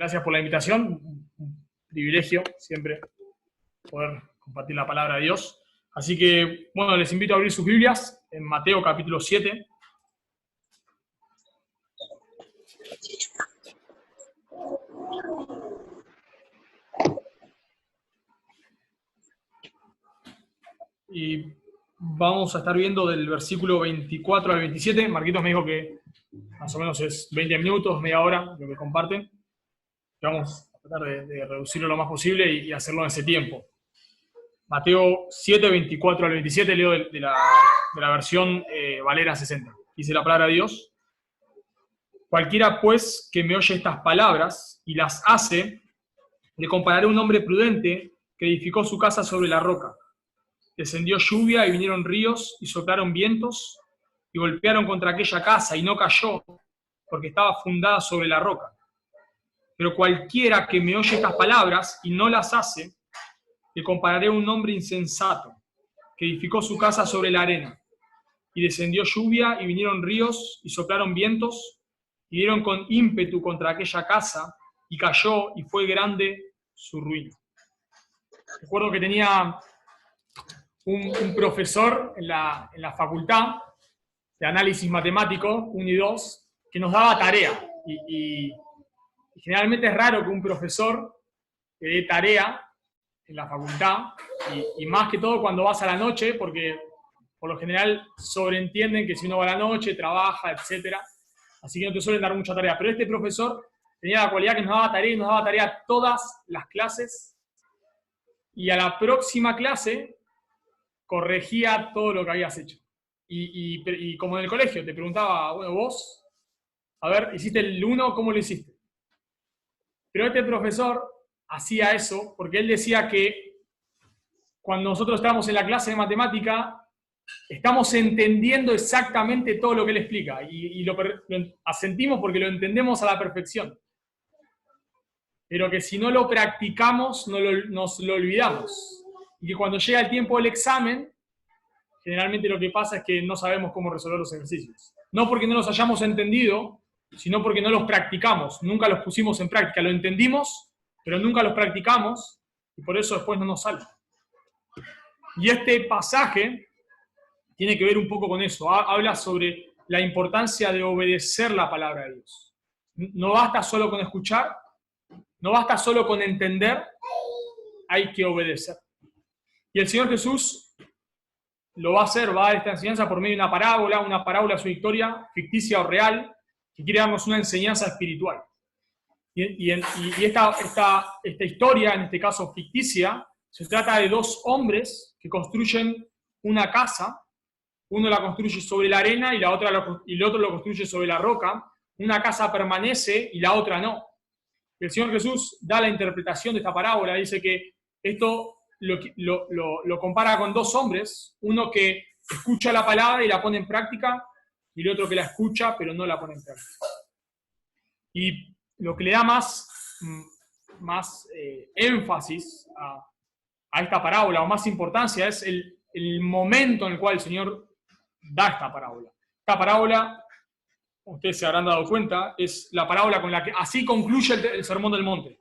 Gracias por la invitación. Un privilegio siempre poder compartir la palabra de Dios. Así que, bueno, les invito a abrir sus Biblias en Mateo capítulo 7. Y vamos a estar viendo del versículo 24 al 27. Marquitos me dijo que más o menos es 20 minutos, media hora, lo que comparten. Y vamos a tratar de reducirlo lo más posible y hacerlo en ese tiempo. Mateo 7, 24 al 27, leo de la versión Valera 60. Dice la palabra de Dios: Cualquiera, pues, que me oye estas palabras y las hace, le compararé a un hombre prudente que edificó su casa sobre la roca. Descendió lluvia y vinieron ríos y soplaron vientos y golpearon contra aquella casa y no cayó porque estaba fundada sobre la roca. Pero cualquiera que me oye estas palabras y no las hace, le compararé a un hombre insensato que edificó su casa sobre la arena. Y descendió lluvia y vinieron ríos y soplaron vientos y dieron con ímpetu contra aquella casa y cayó y fue grande su ruina. Recuerdo que tenía un profesor en la facultad de análisis matemático, 1 y 2, que nos daba tarea. Y generalmente es raro que un profesor te dé tarea en la facultad, y más que todo cuando vas a la noche, porque por lo general sobreentienden que si uno va a la noche, trabaja, etc. Así que no te suelen dar mucha tarea. Pero este profesor tenía la cualidad que nos daba tarea todas las clases, y a la próxima clase corregía todo lo que habías hecho. Y como en el colegio, te preguntaba, bueno, vos, a ver, hiciste el 1, ¿cómo lo hiciste? Pero este profesor hacía eso porque él decía que cuando nosotros estábamos en la clase de matemática, estamos entendiendo exactamente todo lo que él explica, y lo asentimos porque lo entendemos a la perfección. Pero que si no lo practicamos, nos lo olvidamos. Y que cuando llega el tiempo del examen, generalmente lo que pasa es que no sabemos cómo resolver los ejercicios. No porque no los hayamos entendido, sino porque no los practicamos, nunca los pusimos en práctica. Lo entendimos, pero nunca los practicamos, y por eso después no nos sale. Y este pasaje tiene que ver un poco con eso. Habla sobre la importancia de obedecer la palabra de Dios. No basta solo con escuchar, no basta solo con entender, hay que obedecer. Y el Señor Jesús lo va a hacer, va a dar esta enseñanza por medio de una parábola es una historia ficticia o real, que quiere darnos una enseñanza espiritual. Y esta historia, en este caso ficticia, se trata de dos hombres que construyen una casa. Uno la construye sobre la arena y el otro lo construye sobre la roca. Una casa permanece y la otra no. El Señor Jesús da la interpretación de esta parábola. Dice que esto lo compara con dos hombres, uno que escucha la palabra y la pone en práctica, y el otro que la escucha pero no la pone en práctica. Y lo que le da más énfasis a esta parábola, o más importancia, es el momento en el cual el Señor da esta parábola. Esta parábola, ustedes se habrán dado cuenta, es la parábola con la que así concluye el Sermón del Monte.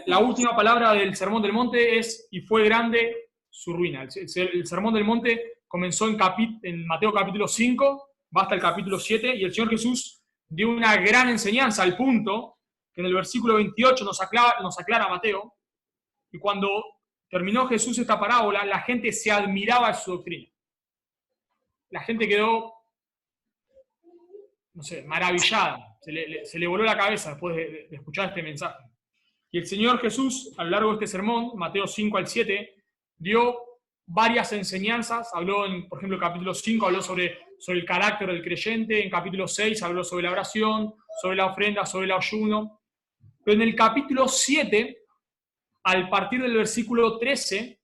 La última palabra del Sermón del Monte es: y fue grande su ruina. El Sermón del Monte comenzó en Mateo capítulo 5, va hasta el capítulo 7, y el Señor Jesús dio una gran enseñanza, al punto que en el versículo 28 nos aclara Mateo, y cuando terminó Jesús esta parábola, la gente se admiraba de su doctrina. La gente quedó, no sé, maravillada, se le voló la cabeza después de escuchar este mensaje. Y el Señor Jesús, a lo largo de este sermón, Mateo 5 al 7, dio varias enseñanzas. Habló, por ejemplo, en capítulo 5, habló sobre el carácter del creyente. En capítulo 6 habló sobre la oración, sobre la ofrenda, sobre el ayuno. Pero en el capítulo 7, al partir del versículo 13,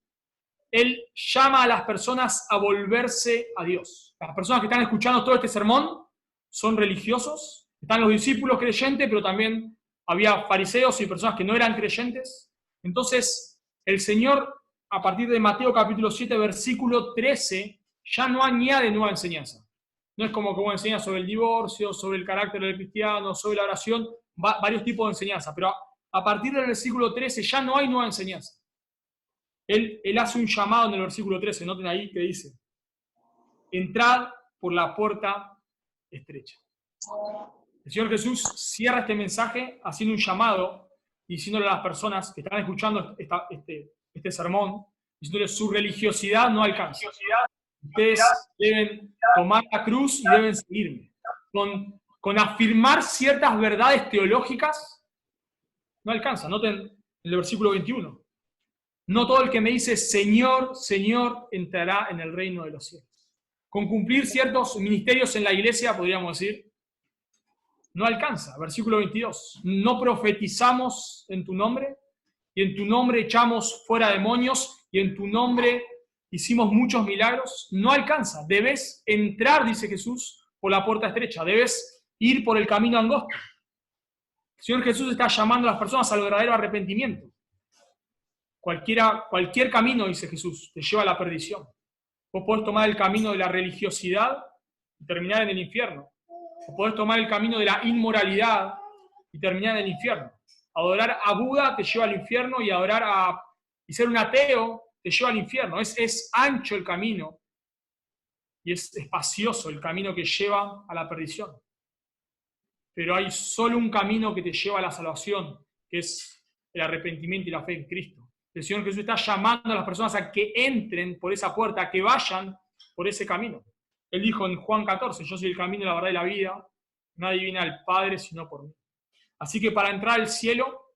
Él llama a las personas a volverse a Dios. Las personas que están escuchando todo este sermón son religiosos. Están los discípulos creyentes, pero también había fariseos y personas que no eran creyentes. Entonces, el Señor, a partir de Mateo capítulo 7, versículo 13, ya no añade nueva enseñanza. No es como que enseña sobre el divorcio, sobre el carácter del cristiano, sobre la oración. varios tipos de enseñanza, pero a partir del versículo 13 ya no hay nueva enseñanza. Él hace un llamado en el versículo 13, noten ahí que dice, entrad por la puerta estrecha. El Señor Jesús cierra este mensaje haciendo un llamado, diciéndole a las personas que están escuchando este sermón, diciéndole su religiosidad no alcanza. Ustedes deben tomar la cruz y deben seguirme. Con afirmar ciertas verdades teológicas no alcanza. Noten el versículo 21. No todo el que me dice Señor, Señor, entrará en el reino de los cielos. Con cumplir ciertos ministerios en la iglesia, podríamos decir, no alcanza. Versículo 22. No profetizamos en tu nombre, y en tu nombre echamos fuera demonios, y en tu nombre hicimos muchos milagros. No alcanza. Debes entrar, dice Jesús, por la puerta estrecha. Debes ir por el camino angosto. El Señor Jesús está llamando a las personas al verdadero arrepentimiento. Cualquier camino, dice Jesús, te lleva a la perdición. Vos podés tomar el camino de la religiosidad y terminar en el infierno. O podés tomar el camino de la inmoralidad y terminar en el infierno. Adorar a Buda te lleva al infierno y ser un ateo te lleva al infierno. Es ancho el camino y es espacioso el camino que lleva a la perdición. Pero hay solo un camino que te lleva a la salvación, que es el arrepentimiento y la fe en Cristo. El Señor Jesús está llamando a las personas a que entren por esa puerta, a que vayan por ese camino. Él dijo en Juan 14, yo soy el camino, la verdad y la vida, nadie viene al Padre sino por mí. Así que para entrar al cielo,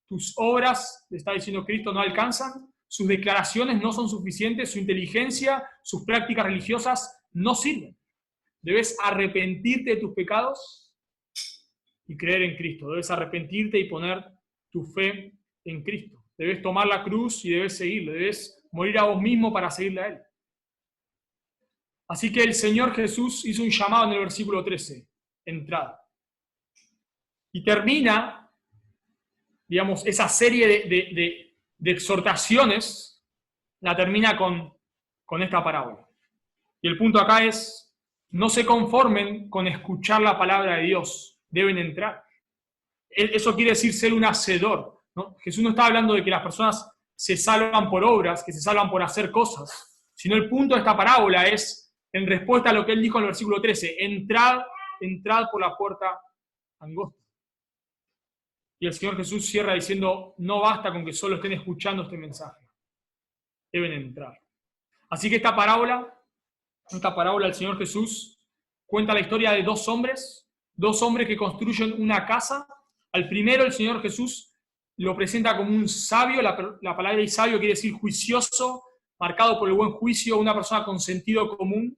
tus obras, le está diciendo Cristo, no alcanzan, sus declaraciones no son suficientes, su inteligencia, sus prácticas religiosas no sirven. Debes arrepentirte de tus pecados y creer en Cristo. Debes arrepentirte y poner tu fe en Cristo. Debes tomar la cruz y debes seguirle. Debes morir a vos mismo para seguirle a Él. Así que el Señor Jesús hizo un llamado en el versículo 13. Entrad. Y termina, digamos, esa serie de exhortaciones, la termina con esta parábola. Y el punto acá es, no se conformen con escuchar la palabra de Dios, deben entrar. Eso quiere decir ser un hacedor, ¿no? Jesús no está hablando de que las personas se salvan por obras, que se salvan por hacer cosas, sino el punto de esta parábola es, en respuesta a lo que él dijo en el versículo 13, entrad por la puerta angosta. Y el Señor Jesús cierra diciendo, no basta con que solo estén escuchando este mensaje, deben entrar. Así que esta parábola el Señor Jesús cuenta la historia de dos hombres que construyen una casa. Al primero el Señor Jesús lo presenta como un sabio, la palabra de sabio quiere decir juicioso, marcado por el buen juicio, una persona con sentido común,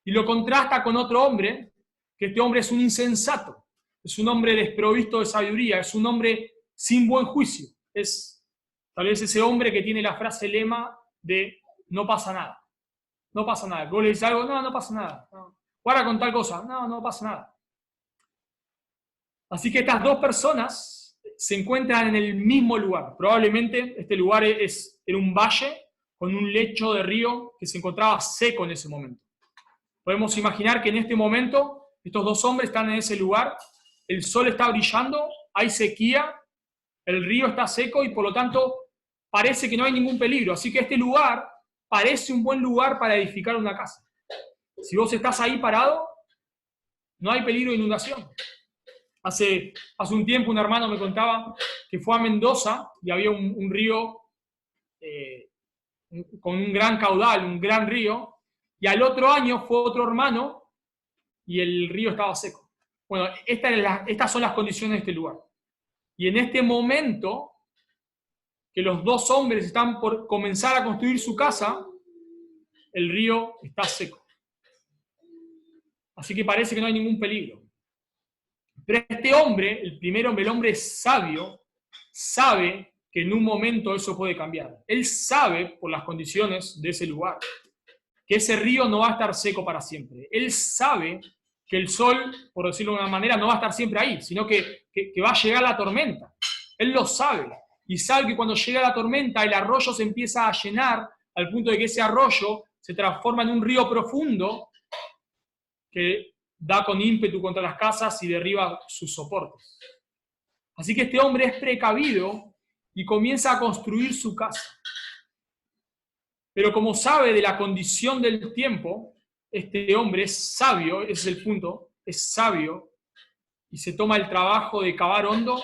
y lo contrasta con otro hombre, que este hombre es un insensato, es un hombre desprovisto de sabiduría, es un hombre sin buen juicio, es tal vez ese hombre que tiene la frase lema de no pasa nada. No pasa nada. Vos le dices algo, no pasa nada. No. Guarda con tal cosa, no pasa nada. Así que estas dos personas se encuentran en el mismo lugar. Probablemente este lugar era un valle con un lecho de río que se encontraba seco en ese momento. Podemos imaginar que en este momento estos dos hombres están en ese lugar, el sol está brillando, hay sequía, el río está seco y por lo tanto parece que no hay ningún peligro. Así que este lugar parece un buen lugar para edificar una casa. Si vos estás ahí parado, no hay peligro de inundación. Hace un tiempo un hermano me contaba que fue a Mendoza y había un río con un gran caudal, un gran río, y al otro año fue otro hermano y el río estaba seco. Bueno, estas son las condiciones de este lugar. Y en este momento que los dos hombres están por comenzar a construir su casa, el río está seco. Así que parece que no hay ningún peligro. Pero este hombre, el primer hombre, el hombre sabio, sabe que en un momento eso puede cambiar. Él sabe, por las condiciones de ese lugar, que ese río no va a estar seco para siempre. Él sabe que el sol, por decirlo de una manera, no va a estar siempre ahí, sino que va a llegar la tormenta. Él lo sabe. Y sabe que cuando llega la tormenta, el arroyo se empieza a llenar al punto de que ese arroyo se transforma en un río profundo que da con ímpetu contra las casas y derriba sus soportes. Así que este hombre es precavido y comienza a construir su casa. Pero como sabe de la condición del tiempo, este hombre es sabio, ese es el punto, es sabio, y se toma el trabajo de cavar hondo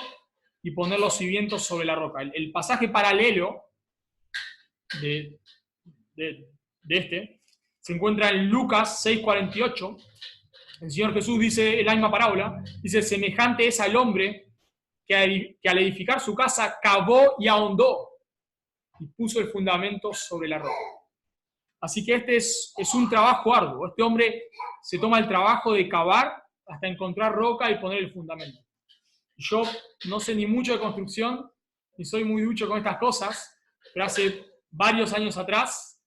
y poner los cimientos sobre la roca. El pasaje paralelo de este se encuentra en Lucas 6:48. El Señor Jesús dice, en la misma parábola, dice, semejante es al hombre que al edificar su casa cavó y ahondó y puso el fundamento sobre la roca. Así que este es un trabajo arduo. Este hombre se toma el trabajo de cavar hasta encontrar roca y poner el fundamento. Yo no sé ni mucho de construcción, ni soy muy ducho con estas cosas, pero hace varios años atrás,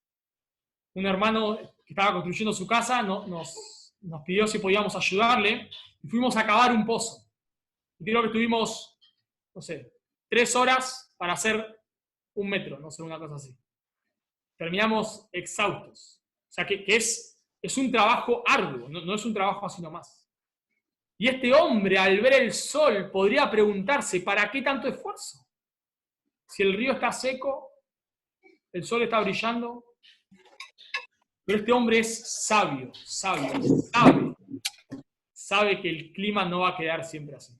un hermano que estaba construyendo su casa nos pidió si podíamos ayudarle y fuimos a cavar un pozo. Y creo que estuvimos, no sé, 3 horas para hacer 1 metro, no sé, una cosa así. Terminamos exhaustos. O sea que es un trabajo arduo, no es un trabajo así nomás. Y este hombre, al ver el sol, podría preguntarse, ¿para qué tanto esfuerzo? Si el río está seco, el sol está brillando. Pero este hombre es sabio, sabe que el clima no va a quedar siempre así.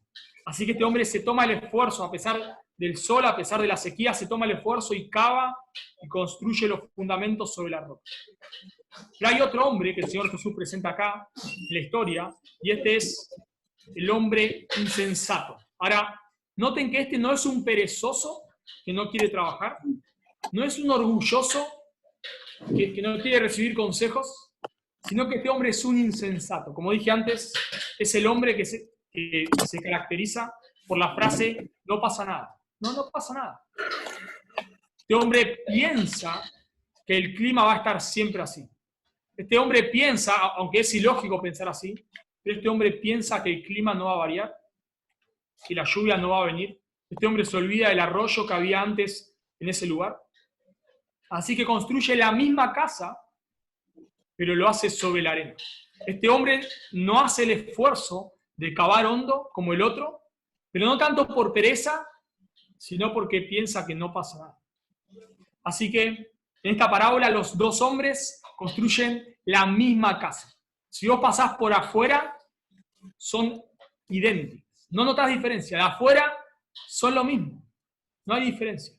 Así que este hombre se toma el esfuerzo, a pesar del sol, a pesar de la sequía, se toma el esfuerzo y cava y construye los fundamentos sobre la roca. Pero hay otro hombre que el Señor Jesús presenta acá en la historia, y este es el hombre insensato. Ahora, noten que este no es un perezoso que no quiere trabajar, no es un orgulloso que no quiere recibir consejos, sino que este hombre es un insensato. Como dije antes, es el hombre que se caracteriza por la frase, no pasa nada. No pasa nada. Este hombre piensa que el clima va a estar siempre así. Este hombre piensa, aunque es ilógico pensar así, pero este hombre piensa que el clima no va a variar, que la lluvia no va a venir. Este hombre se olvida del arroyo que había antes en ese lugar. Así que construye la misma casa, pero lo hace sobre la arena. Este hombre no hace el esfuerzo de cavar hondo como el otro, pero no tanto por pereza, sino porque piensa que no pasa nada. Así que en esta parábola los 2 hombres construyen la misma casa. Si vos pasás por afuera, son idénticos. No notás diferencia. De afuera son lo mismo. No hay diferencia.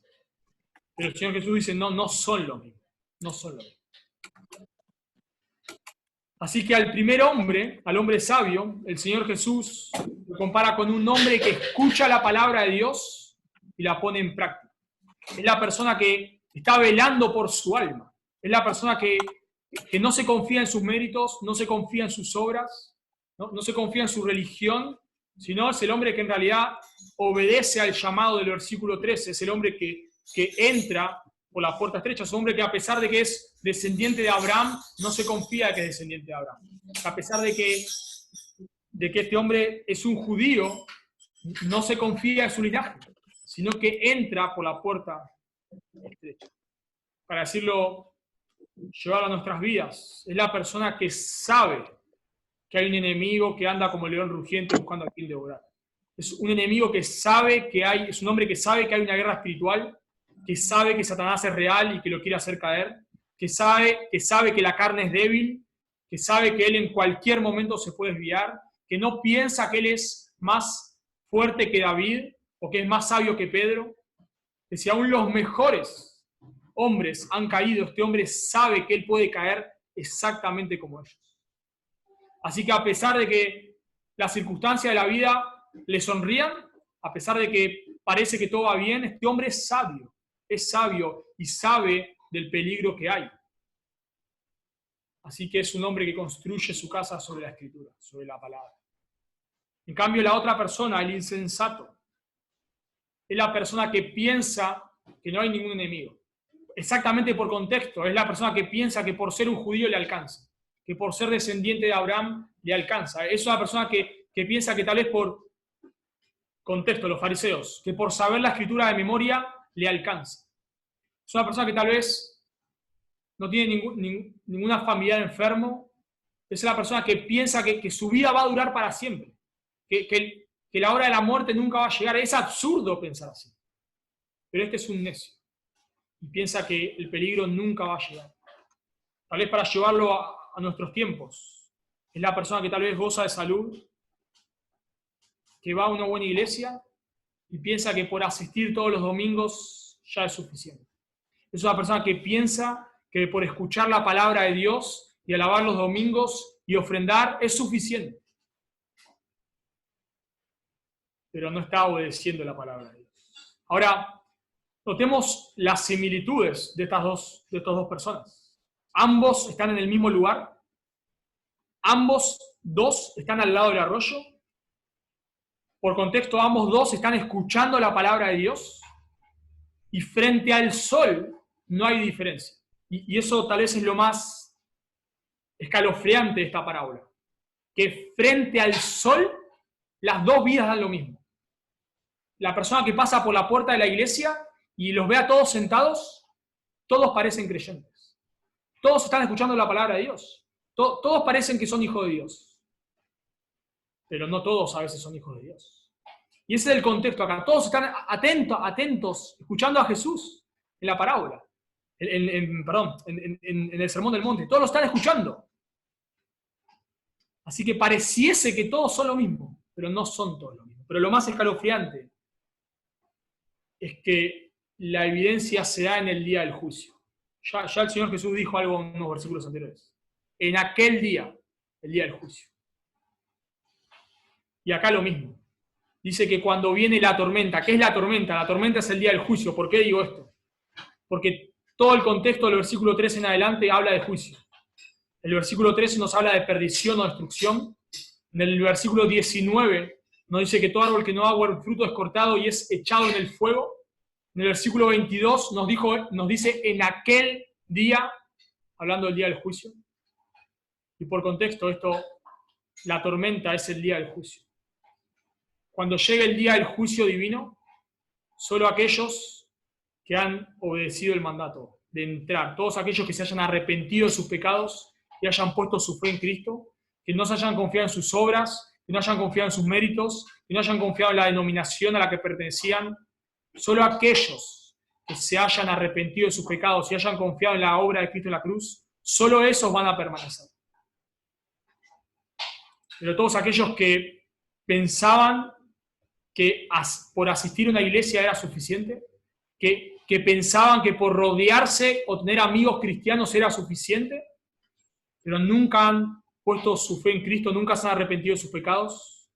Pero el Señor Jesús dice, no son lo mismo. No son lo mismo. Así que al primer hombre, al hombre sabio, el Señor Jesús lo compara con un hombre que escucha la palabra de Dios y la pone en práctica. Es la persona que está velando por su alma. Es la persona que no se confía en sus méritos, no se confía en sus obras, no se confía en su religión, sino es el hombre que en realidad obedece al llamado del versículo 13, es el hombre que entra por la puerta estrecha, es un hombre que a pesar de que es descendiente de Abraham, no se confía de que es descendiente de Abraham. A pesar de que este hombre es un judío, no se confía en su linaje, sino que entra por la puerta estrecha. Para decirlo, llevarlo a nuestras vidas, es la persona que sabe que hay un enemigo que anda como el león rugiente buscando a quien devorar. Es un enemigo que sabe que hay, es un hombre que sabe que hay una guerra espiritual, que sabe que Satanás es real y que lo quiere hacer caer, que sabe que la carne es débil, que sabe que él en cualquier momento se puede desviar, que no piensa que él es más fuerte que David o que es más sabio que Pedro, que si aún los mejores hombres han caído, este hombre sabe que él puede caer exactamente como ellos. Así que a pesar de que las circunstancias de la vida le sonrían, a pesar de que parece que todo va bien, este hombre es sabio y sabe del peligro que hay. Así que es un hombre que construye su casa sobre la Escritura, sobre la palabra. En cambio, la otra persona, el insensato, es la persona que piensa que no hay ningún enemigo. Exactamente por contexto, es la persona que piensa que por ser un judío le alcanza, que por ser descendiente de Abraham le alcanza. Es una persona que piensa que tal vez por contexto, los fariseos, que por saber la Escritura de memoria le alcanza. Es una persona que tal vez no tiene ninguna familiar enfermo, Es la persona que piensa que su vida va a durar para siempre, que la hora de la muerte nunca va a llegar. Es absurdo pensar así. Pero este es un necio y piensa que el peligro nunca va a llegar. Tal vez para llevarlo a nuestros tiempos. Es la persona que tal vez goza de salud, que va a una buena iglesia y piensa que por asistir todos los domingos ya es suficiente. Es una persona que piensa que por escuchar la palabra de Dios y alabar los domingos y ofrendar es suficiente. Pero no está obedeciendo la palabra de Dios. Ahora, notemos las similitudes de estas dos personas. Ambos están en el mismo lugar. Ambos dos están al lado del arroyo. Por contexto, ambos dos están escuchando la palabra de Dios. Y frente al sol no hay diferencia. Y eso tal vez es lo más escalofriante de esta parábola. Que frente al sol, las dos vidas dan lo mismo. La persona que pasa por la puerta de la iglesia y los ve a todos sentados, todos parecen creyentes. Todos están escuchando la palabra de Dios. Todos parecen que son hijos de Dios. Pero no todos a veces son hijos de Dios. Y ese es el contexto acá. Todos están atentos, escuchando a Jesús en la parábola. En el Sermón del Monte. Todos lo están escuchando. Así que pareciese que todos son lo mismo, pero no son todos lo mismo. Pero lo más escalofriante es que la evidencia se da en el día del juicio. Ya el Señor Jesús dijo algo en unos versículos anteriores. En aquel día, el día del juicio. Y acá lo mismo. Dice que cuando viene la tormenta, ¿qué es la tormenta? La tormenta es el día del juicio. ¿Por qué digo esto? Porque todo el contexto del versículo 13 en adelante habla de juicio. El versículo 13 nos habla de perdición o destrucción. En el versículo 19 nos dice que todo árbol que no da buen fruto es cortado y es echado en el fuego. En el versículo 22 nos dice en aquel día, hablando del día del juicio. Y por contexto, la tormenta es el día del juicio. Cuando llegue el día del juicio divino, solo aquellos que han obedecido el mandato de entrar, todos aquellos que se hayan arrepentido de sus pecados y hayan puesto su fe en Cristo, que no se hayan confiado en sus obras, que no hayan confiado en sus méritos, que no hayan confiado en la denominación a la que pertenecían, solo aquellos que se hayan arrepentido de sus pecados y hayan confiado en la obra de Cristo en la cruz, solo esos van a permanecer. Pero todos aquellos que pensaban que por asistir a una iglesia era suficiente, que pensaban que por rodearse o tener amigos cristianos era suficiente, pero nunca han puesto su fe en Cristo, nunca se han arrepentido de sus pecados,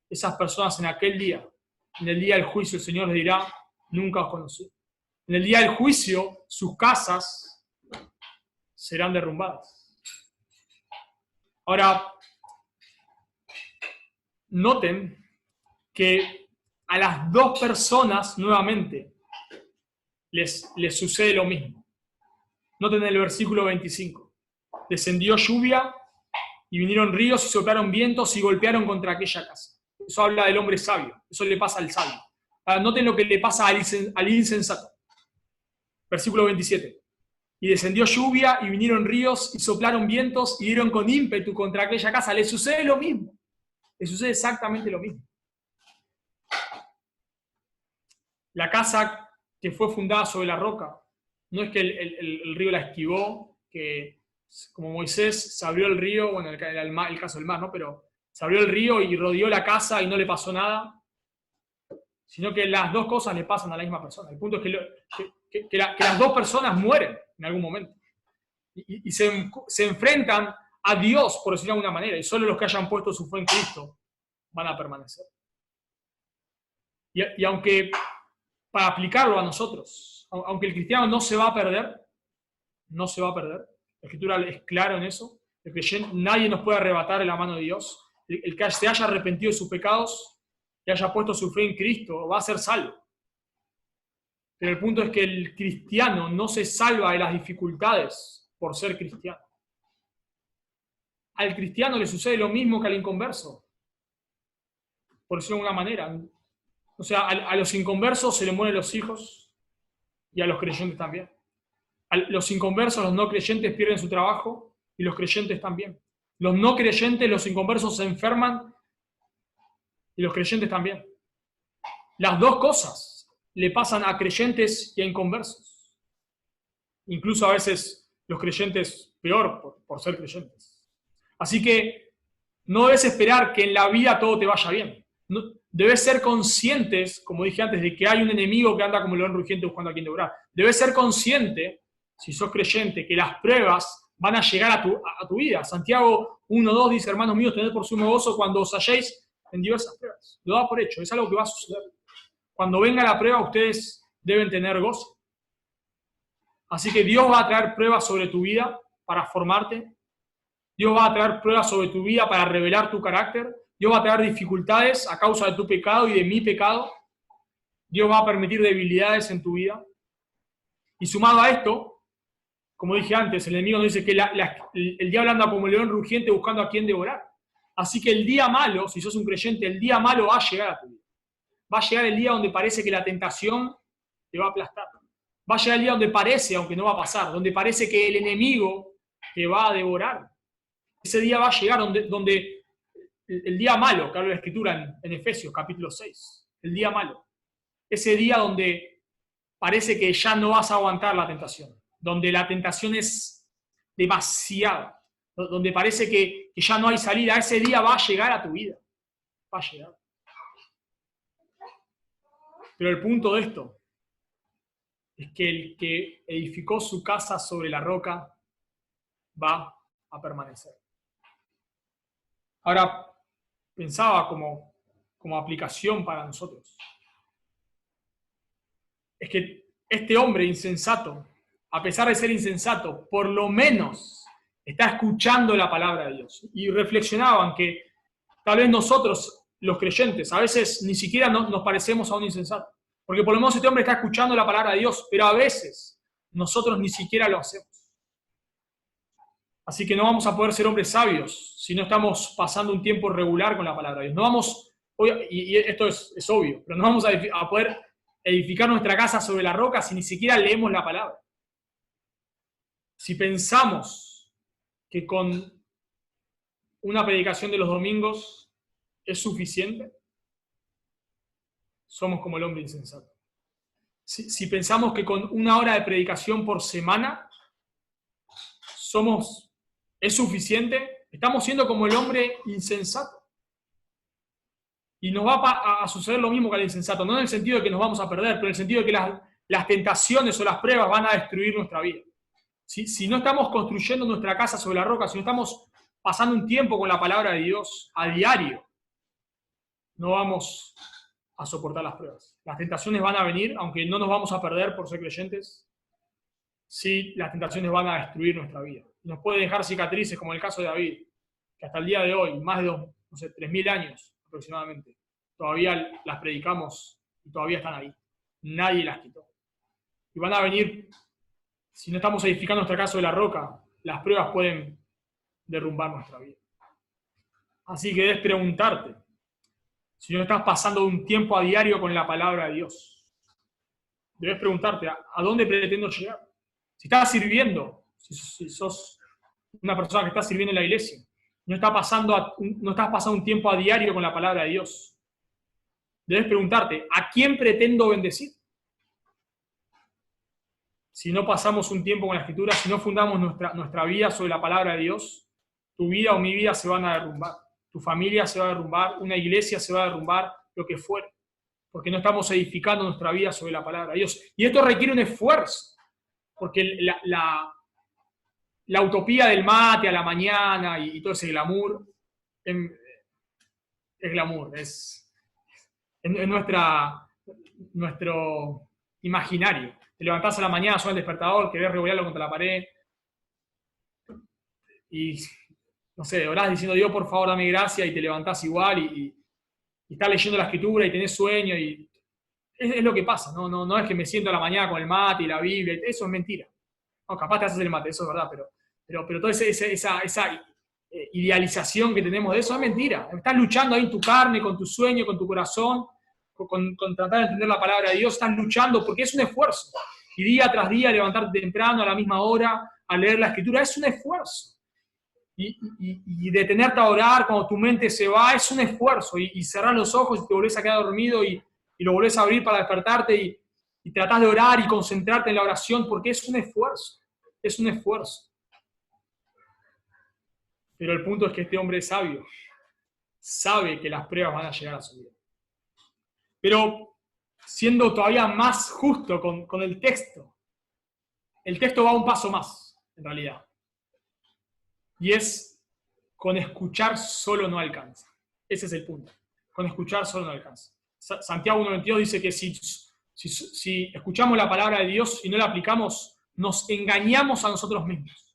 esas personas en aquel día, en el día del juicio, el Señor les dirá, nunca os conocí. En el día del juicio, sus casas serán derrumbadas. Ahora, noten que a las dos personas, nuevamente, les sucede lo mismo. Noten el versículo 25. Descendió lluvia y vinieron ríos y soplaron vientos y golpearon contra aquella casa. Eso habla del hombre sabio. Eso le pasa al sabio. Ahora, noten lo que le pasa al insensato. Versículo 27. Y descendió lluvia y vinieron ríos y soplaron vientos y dieron con ímpetu contra aquella casa. Le sucede lo mismo. Le sucede exactamente lo mismo. La casa que fue fundada sobre la roca, no es que el río la esquivó, que como Moisés se abrió el río, bueno, el caso del mar, ¿no? Pero se abrió el río y rodeó la casa y no le pasó nada, sino que las dos cosas le pasan a la misma persona. El punto es que las dos personas mueren en algún momento y se enfrentan a Dios, por decirlo de alguna manera, y solo los que hayan puesto su fe en Cristo van a permanecer. Y aunque, para aplicarlo a nosotros, aunque el cristiano no se va a perder, la Escritura es clara en eso, el creyente, nadie nos puede arrebatar de la mano de Dios, el que se haya arrepentido de sus pecados y haya puesto su fe en Cristo va a ser salvo. Pero el punto es que el cristiano no se salva de las dificultades por ser cristiano. Al cristiano le sucede lo mismo que al inconverso, por decirlo de alguna manera. O sea, a los inconversos se les mueren los hijos y a los creyentes también. A los inconversos, los no creyentes pierden su trabajo y los creyentes también. Los no creyentes, los inconversos se enferman y los creyentes también. Las dos cosas le pasan a creyentes y a inconversos. Incluso a veces los creyentes peor por ser creyentes. Así que no debes esperar que en la vida todo te vaya bien. No, debes ser conscientes, como dije antes, de que hay un enemigo que anda como león rugiente buscando a quien devorar. Debes ser consciente, si sos creyente, que las pruebas van a llegar a tu vida. Santiago 1:2 dice, hermanos míos, tened por sumo gozo cuando os halléis en diversas pruebas. Lo da por hecho, es algo que va a suceder. Cuando venga la prueba, ustedes deben tener gozo. Así que Dios va a traer pruebas sobre tu vida para formarte. Dios va a traer pruebas sobre tu vida para revelar tu carácter. Dios va a traer dificultades a causa de tu pecado y de mi pecado. Dios va a permitir debilidades en tu vida. Y sumado a esto, como dije antes, el enemigo nos dice que el diablo anda como león rugiente buscando a quien devorar. Así que el día malo, si sos un creyente, el día malo va a llegar a tu vida. Va a llegar el día donde parece que la tentación te va a aplastar. Va a llegar el día donde parece, aunque no va a pasar, donde parece que el enemigo te va a devorar. Ese día va a llegar donde el día malo, que habla la Escritura en Efesios capítulo 6, el día malo. Ese día donde parece que ya no vas a aguantar la tentación, donde la tentación es demasiada, donde parece que ya no hay salida. Ese día va a llegar a tu vida. Va a llegar. Pero el punto de esto es que el que edificó su casa sobre la roca va a permanecer. Ahora, pensaba como aplicación para nosotros. Es que este hombre insensato, a pesar de ser insensato, por lo menos está escuchando la palabra de Dios. Y reflexionaban que tal vez nosotros, los creyentes, a veces ni siquiera nos parecemos a un insensato. Porque por lo menos este hombre está escuchando la palabra de Dios, pero a veces nosotros ni siquiera lo hacemos. Así que no vamos a poder ser hombres sabios si no estamos pasando un tiempo regular con la palabra de Dios. No vamos, y esto es obvio, pero no vamos a poder edificar nuestra casa sobre la roca si ni siquiera leemos la palabra. Si pensamos que con una predicación de los domingos es suficiente, somos como el hombre insensato. Si pensamos que con una hora de predicación por semana es suficiente, estamos siendo como el hombre insensato. Y nos va a suceder lo mismo que al insensato, no en el sentido de que nos vamos a perder, pero en el sentido de que las tentaciones o las pruebas van a destruir nuestra vida. Si no estamos construyendo nuestra casa sobre la roca, si no estamos pasando un tiempo con la palabra de Dios a diario, no vamos a soportar las pruebas. Las tentaciones van a venir, aunque no nos vamos a perder por ser creyentes, sí, las tentaciones van a destruir nuestra vida. Nos puede dejar cicatrices, como el caso de David, que hasta el día de hoy, más de 3.000 años aproximadamente, todavía las predicamos y todavía están ahí. Nadie las quitó. Y van a venir, si no estamos edificando nuestra casa de la roca, las pruebas pueden derrumbar nuestra vida. Así que debes preguntarte, si no estás pasando un tiempo a diario con la palabra de Dios, debes preguntarte, ¿a dónde pretendo llegar? Si estás sirviendo, si sos una persona que está sirviendo en la iglesia, no estás pasando un tiempo a diario con la palabra de Dios, debes preguntarte, ¿a quién pretendo bendecir? Si no pasamos un tiempo con la Escritura, si no fundamos nuestra vida sobre la palabra de Dios, tu vida o mi vida se van a derrumbar. Tu familia se va a derrumbar, una iglesia se va a derrumbar, lo que fuera. Porque no estamos edificando nuestra vida sobre la palabra de Dios. Y esto requiere un esfuerzo. Porque la utopía del mate a la mañana y todo ese glamour, es glamour, es nuestro imaginario. Te levantás a la mañana, suena el despertador, querés revolearlo contra la pared y, no sé, orás diciendo, Dios, por favor, dame gracia, y te levantás igual y estás leyendo la Escritura y tenés sueño y es lo que pasa, no es que me siento a la mañana con el mate y la Biblia, eso es mentira. No, capaz te haces el mate, eso es verdad, pero toda esa idealización que tenemos de eso es mentira. Estás luchando ahí en tu carne, con tu sueño, con tu corazón, con tratar de entender la palabra de Dios, estás luchando porque es un esfuerzo. Y día tras día levantarte temprano a la misma hora a leer la Escritura es un esfuerzo. y detenerte a orar cuando tu mente se va, es un esfuerzo. Y cerrar los ojos y te volvés a quedar dormido y lo volvés a abrir para despertarte y tratás de orar y concentrarte en la oración porque es un esfuerzo. Es un esfuerzo. Pero el punto es que este hombre es sabio. Sabe que las pruebas van a llegar a su vida. Pero siendo todavía más justo con el texto va un paso más, en realidad. Y es, con escuchar solo no alcanza. Ese es el punto. Con escuchar solo no alcanza. Santiago 1:22 dice que si escuchamos la palabra de Dios y no la aplicamos, nos engañamos a nosotros mismos.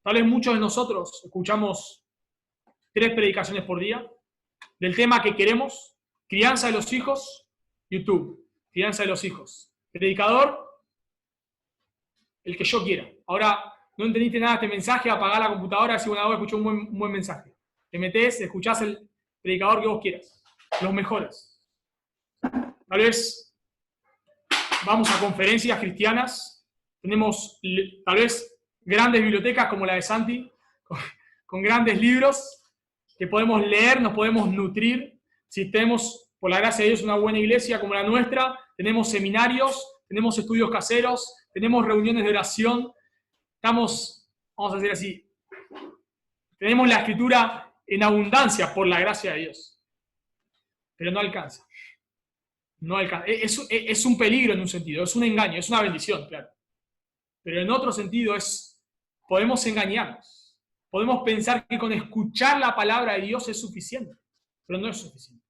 Tal vez muchos de nosotros escuchamos 3 predicaciones por día del tema que queremos: crianza de los hijos, YouTube, crianza de los hijos, predicador, el que yo quiera. Ahora, no entendiste nada de este mensaje, apagá la computadora y decís, bueno, ahora escuché un buen mensaje. Te metés, escuchás el predicador que vos quieras, los mejores. Tal vez vamos a conferencias cristianas, tenemos tal vez grandes bibliotecas como la de Santi, con grandes libros que podemos leer, nos podemos nutrir. Si tenemos, por la gracia de Dios, una buena iglesia como la nuestra, tenemos seminarios, tenemos estudios caseros, tenemos reuniones de oración, estamos, vamos a decir así, tenemos la escritura en abundancia por la gracia de Dios. Pero no alcanza. No alcanza. Es un peligro en un sentido, es un engaño, es una bendición, claro. Pero en otro sentido podemos engañarnos. Podemos pensar que con escuchar la palabra de Dios es suficiente, pero no es suficiente.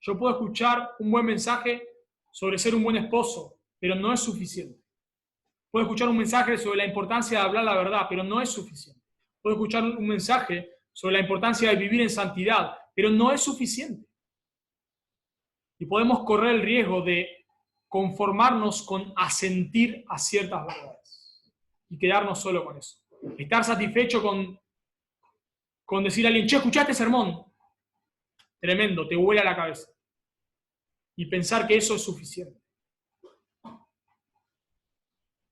Yo puedo escuchar un buen mensaje sobre ser un buen esposo, pero no es suficiente. Puedo escuchar un mensaje sobre la importancia de hablar la verdad, pero no es suficiente. Puedo escuchar un mensaje sobre la importancia de vivir en santidad, pero no es suficiente. Y podemos correr el riesgo de conformarnos con asentir a ciertas verdades y quedarnos solo con eso. Estar satisfecho con decir a alguien, che, ¿escuchaste este sermón? Tremendo, te vuela la cabeza. Y pensar que eso es suficiente.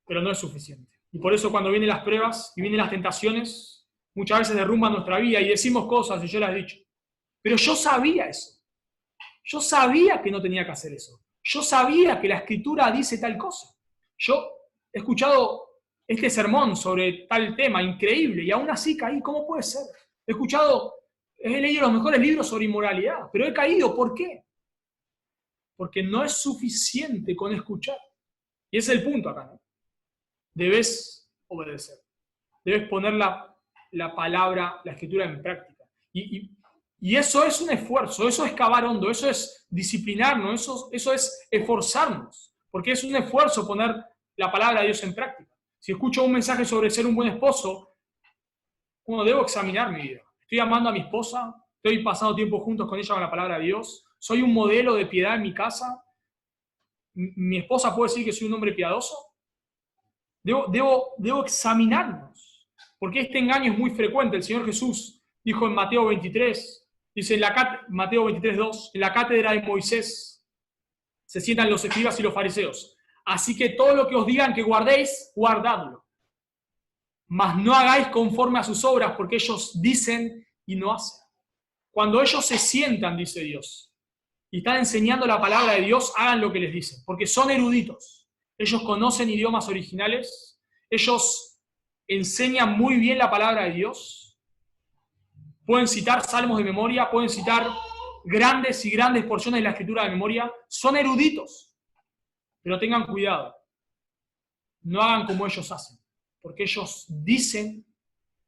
Pero no es suficiente. Y por eso cuando vienen las pruebas y vienen las tentaciones, muchas veces derrumban nuestra vida y decimos cosas, y yo las he dicho. Pero yo sabía eso. Yo sabía que no tenía que hacer eso. Yo sabía que la Escritura dice tal cosa. Yo he escuchado este sermón sobre tal tema increíble y aún así caí. ¿Cómo puede ser? He leído los mejores libros sobre inmoralidad, pero he caído. ¿Por qué? Porque no es suficiente con escuchar. Y ese es el punto acá, ¿no? Debes obedecer. Debes poner la palabra, la Escritura en práctica. Y eso es un esfuerzo, eso es cavar hondo, eso es disciplinarnos, eso es esforzarnos, porque es un esfuerzo poner la palabra de Dios en práctica. Si escucho un mensaje sobre ser un buen esposo, debo examinar mi vida. ¿Estoy amando a mi esposa? ¿Estoy pasando tiempo juntos con ella con la palabra de Dios? ¿Soy un modelo de piedad en mi casa? ¿Mi esposa puede decir que soy un hombre piadoso? Debo examinarnos, porque este engaño es muy frecuente. El Señor Jesús dijo en Mateo 23, dice Mateo 23:2, en la cátedra de Moisés se sientan los escribas y los fariseos. Así que todo lo que os digan que guardéis, guardadlo. Mas no hagáis conforme a sus obras, porque ellos dicen y no hacen. Cuando ellos se sientan, dice Dios, y están enseñando la palabra de Dios, hagan lo que les dicen, porque son eruditos. Ellos conocen idiomas originales, ellos enseñan muy bien la palabra de Dios, pueden citar salmos de memoria, pueden citar grandes y grandes porciones de la escritura de memoria, son eruditos, pero tengan cuidado, no hagan como ellos hacen, porque ellos dicen,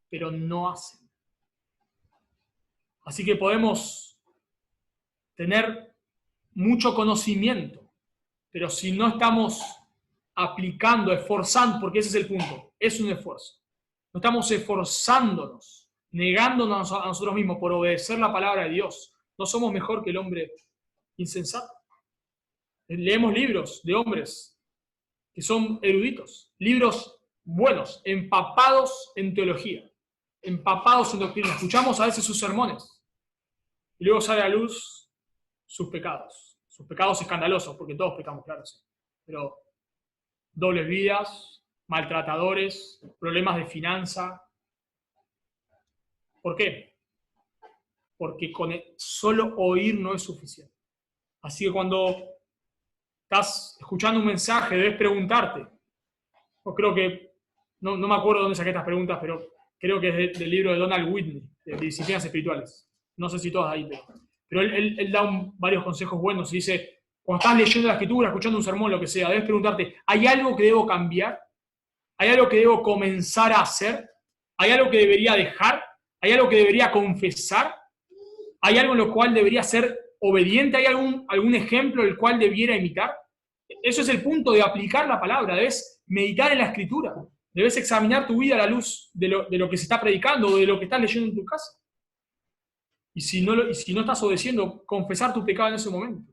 pero no hacen. Así que podemos tener mucho conocimiento, pero si no estamos aplicando, esforzando, porque ese es el punto, es un esfuerzo. No estamos esforzándonos, negándonos a nosotros mismos por obedecer la palabra de Dios. No somos mejor que el hombre insensato. Leemos libros de hombres que son eruditos, libros buenos, empapados en teología, empapados en doctrina. Escuchamos a veces sus sermones y luego sale a luz sus pecados escandalosos, porque todos pecamos, claro, sí. Pero dobles vidas, maltratadores, problemas de finanza, ¿Por qué? Porque con solo oír no es suficiente. Así que cuando estás escuchando un mensaje, debes preguntarte. Yo creo que, no me acuerdo dónde saqué estas preguntas, pero creo que es del libro de Donald Whitney, de Disciplinas Espirituales. No sé si todas ahí, pero él da varios consejos buenos y dice, cuando estás leyendo la escritura, escuchando un sermón, lo que sea, debes preguntarte, ¿hay algo que debo cambiar? ¿Hay algo que debo comenzar a hacer? ¿Hay algo que debería dejar? ¿Hay algo que debería confesar? ¿Hay algo en lo cual debería ser obediente? ¿Hay algún ejemplo el cual debiera imitar? Eso es el punto de aplicar la palabra. Debes meditar en la escritura. Debes examinar tu vida a la luz de lo que se está predicando o de lo que estás leyendo en tu casa. Y si no estás obedeciendo, confesar tu pecado en ese momento.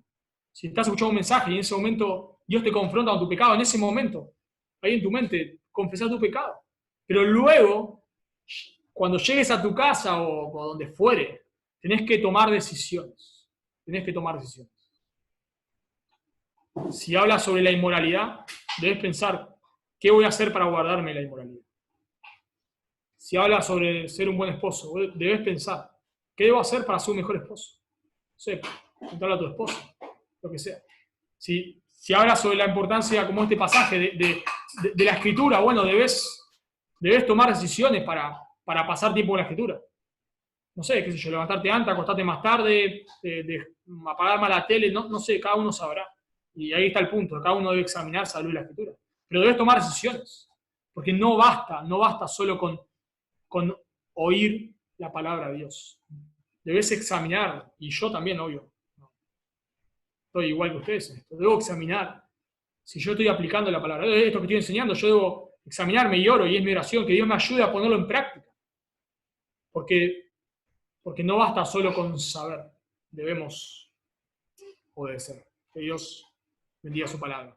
Si estás escuchando un mensaje y en ese momento Dios te confronta con tu pecado, en ese momento, ahí en tu mente, confesar tu pecado. Pero luego, cuando llegues a tu casa o donde fuere, tenés que tomar decisiones. Tenés que tomar decisiones. Si hablas sobre la inmoralidad, debes pensar, ¿qué voy a hacer para guardarme la inmoralidad? Si hablas sobre ser un buen esposo, debes pensar, ¿qué debo hacer para ser un mejor esposo? No sé, contarle a tu esposa, lo que sea. Si hablas sobre la importancia, como este pasaje, de la escritura, bueno, debes tomar decisiones para pasar tiempo en la escritura. No sé, qué sé yo, levantarte antes, acostarte más tarde, apagar más la tele, no sé, cada uno sabrá. Y ahí está el punto, cada uno debe examinarse a la luz de la escritura. Pero debes tomar decisiones, porque no basta solo con oír la palabra de Dios. Debes examinar, y yo también, obvio. Estoy igual que ustedes en esto. Debo examinar si yo estoy aplicando la palabra. Esto que estoy enseñando, yo debo examinarme y oro, y es mi oración, que Dios me ayude a ponerlo en práctica. Porque no basta solo con saber, debemos obedecer. Que Dios bendiga su palabra.